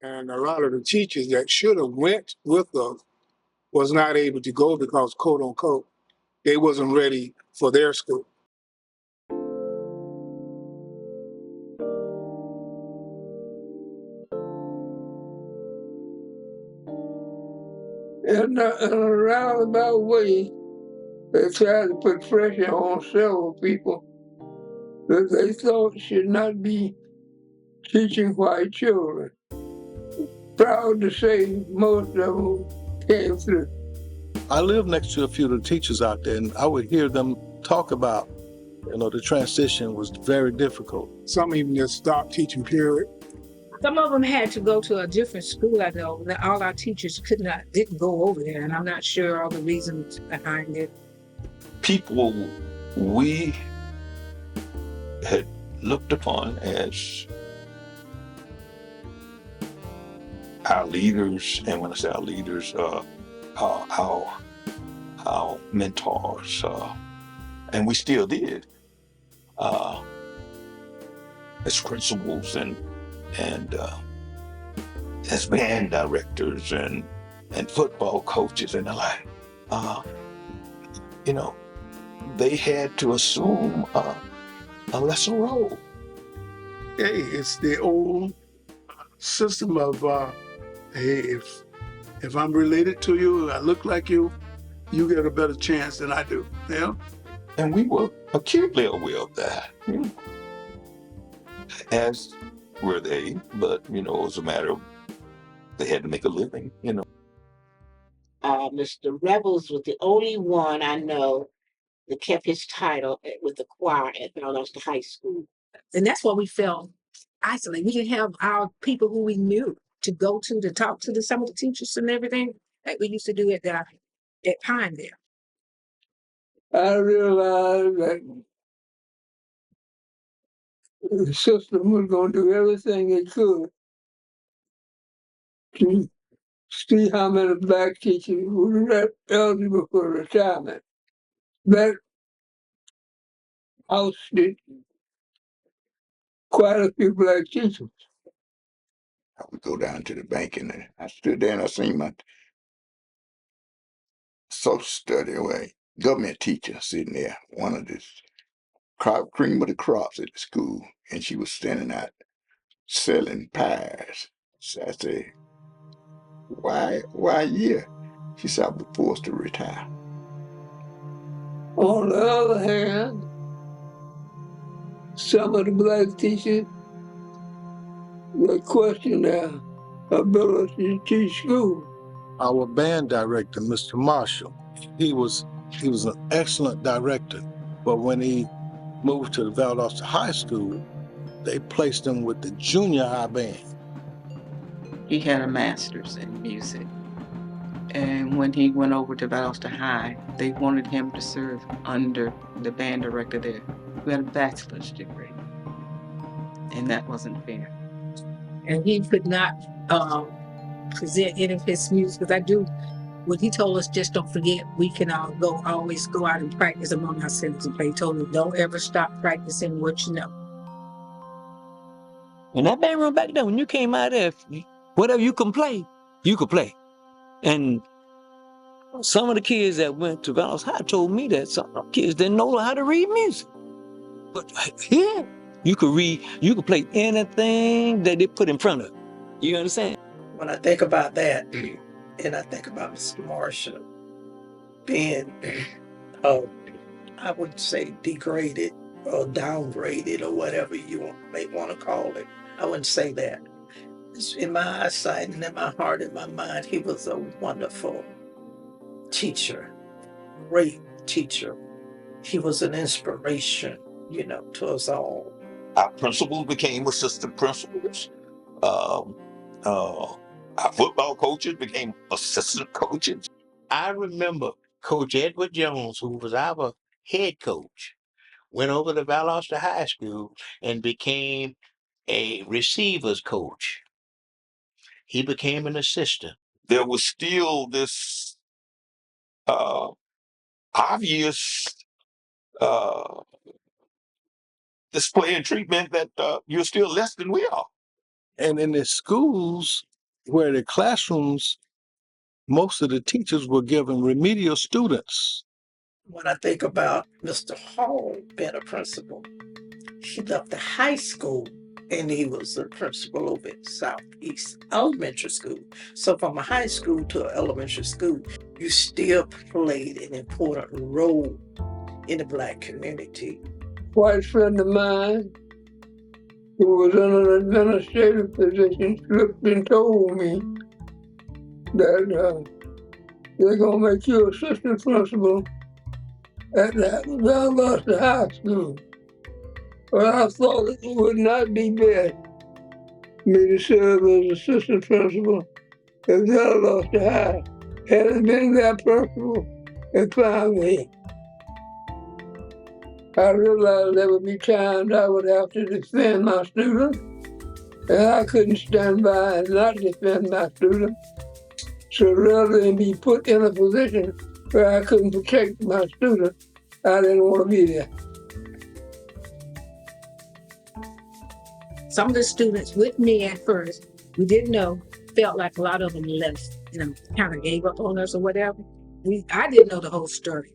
And a lot of the teachers that should have went with us was not able to go because, quote unquote, they wasn't ready for their school. In a roundabout way, they tried to put pressure on several people that they thought should not be teaching white children. Proud to say most of them came through. I live next to a few of the teachers out there, and I would hear them talk about, the transition was very difficult. Some even just stopped teaching, period. Some of them had to go to a different school. I know that all our teachers didn't go over there, and I'm not sure all the reasons behind it. People we had looked upon as our leaders, and when I say our leaders, our mentors, and we still did, as principals and as band directors and football coaches and the like. They had to assume a lesser role. Hey, it's the old system of, hey, if I'm related to you, I look like you get a better chance than I do. Yeah. And we were acutely aware of that, as were they, but, it was a matter of they had to make a living, Mr. Rebels was the only one I know that kept his title with the choir at Valdosta High School. And that's why we felt isolated. We didn't have our people who we knew to go to talk to some of the teachers and everything like we used to do at Pinevale. I realized that the system was going to do everything it could to see how many black teachers were eligible for retirement. That ousted quite a few black teachers. I would go down to the bank and I stood there and I seen my social study government teacher sitting there, one of the cream of the crops at the school, and she was standing out selling pies. So I said, why here? She said, I was forced to retire. On the other hand, some of the black teachers would question their ability to teach school. Our band director, Mr. Marshall, he was an excellent director, but when he moved to the Valdosta High School, they placed him with the junior high band. He had a master's in music. And when he went over to Valdosta High, they wanted him to serve under the band director there, who had a bachelor's degree. And that wasn't fair. And he could not present any of his music, because when he told us, just don't forget, we can always go out and practice among ourselves and play. He told me, don't ever stop practicing what you know. In that band room back then, when you came out there, whatever you could play. And some of the kids that went to Valdosta High told me that some of the kids didn't know how to read music. But here, you could play anything that they put in front of you. You understand? When I think about that, and I think about Mr. Marshall being, I would say degraded or downgraded or whatever you may want to call it. I wouldn't say that. In my eyesight and in my heart and my mind, he was a wonderful teacher, great teacher. He was an inspiration, to us all. Our principals became assistant principals. Our football coaches became assistant coaches. I remember Coach Edward Jones, who was our head coach, went over to Valdosta High School and became a receivers coach. He became an assistant. There was still this obvious display and treatment that you're still less than we are. And in the schools, where the classrooms, most of the teachers were given remedial students. When I think about Mr. Hall being a principal, he left the high school and he was the principal over at Southeast Elementary School. So from a high school to an elementary school, you still played an important role in the Black community. A white friend of mine who was in an administrative position slipped and told me that they're going to make you assistant principal at the Valdosta High School. But I thought it would not be bad for me to serve as assistant principal at Valdosta High. Had it been that principal and found me, I realized there would be times I would have to defend my students, and I couldn't stand by and not defend my students. So rather than be put in a position where I couldn't protect my students, I didn't want to be there. Some of the students with me at first, we didn't know, felt like a lot of them left, kind of gave up on us or whatever. I didn't know the whole story.